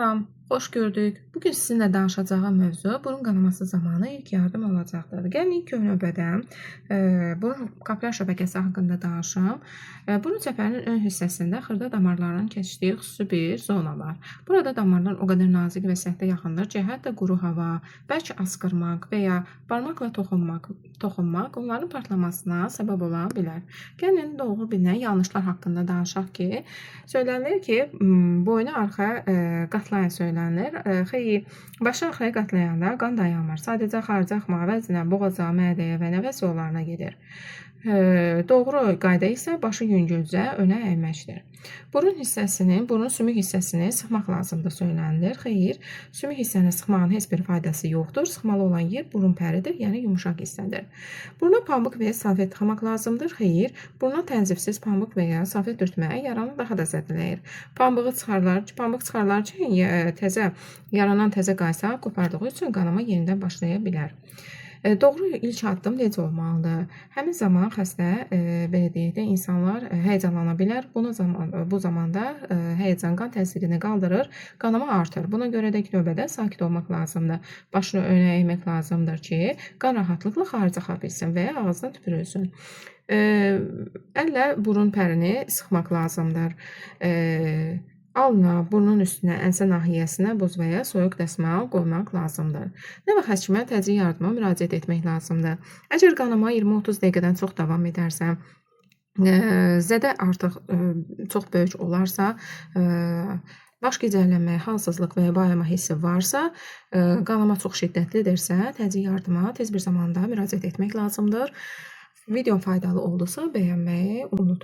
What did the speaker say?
Salam, xoş gördük. Bugün sizinlə danışacağım mövzu burun qanaması zamanı ilk yardım olacaqdır. Gəlin ilk növbədə burun kapilyar şəbəkəsi haqqında danışım. Burun çəpərinin ön hissəsində xırda damarların keçdiyi xüsusi bir zona var. Burada damarlar o qədər nazik və səthə yaxındır ki, hətta quru hava, bəlkə askırmaq və ya barmaqla toxunmaq onların partlamasına səbəb ola bilər. Gəlin doğru bilinən yanlışlar haqqında danışaq ki, söylənilir ki, boynu arxa qatlayan söylənilir. Xeyr, başı arxaya qatlayanda qan dayanmır. Sadəcə xarici axma əvəzinə boğaza, mədəyə və nəfəs yollarına gedir. Doğru qayda isə başı yüngülcə önə əyməkdir. Burun sümük hissəsini sıxmaq lazımdır söylənilir. Xeyr, sümük hissəni sıxmağın heç bir faydası yoxdur. Sıxmalı olan yer burun pəridir, yəni yumşaq hissədir. Buruna pambıq və ya salfet tıxamaq lazımdır. Xeyr, buruna tənzifsiz pambıq və ya salfet dürtmək yaranı daha da zədələyir. Pambıq çıxarılarkən yaranan təzə qaysa qopardığı üçün qanama yenidən başlaya bilər. Doğru ilk addım necə olmalıdır? Həmin zaman xəstə, belə deyək də, insanlar həyəcanlana bilər. Bu zamanda həyəcan qan təsirini qaldırır, qanama artır. Buna görə də ilk növbədə sakit olmaq lazımdır. Başını önə əymək lazımdır ki, qan rahatlıqla xarici axa bilsin və ya ağzına tüpürülsün. Əllə burun pərini sıxmaq lazımdır. Alnına, burnun üstünə, ənsə nahiyəsinə buz və ya soyuq dəsmal qoymaq lazımdır. Nə vaxt həkimə təcili yardıma müraciət etmək lazımdır? Əgər qanama 20-30 dəqiqədən çox davam edərsə, zədə artıq çox böyük olarsa, baş gicəllənmə, halsızlıq və ya bayama hissi varsa, qanama çox şiddətlidirsə, təcili yardıma tez bir zamanda müraciət etmək lazımdır. Videom faydalı oldusa bəyənməyi unutmayın.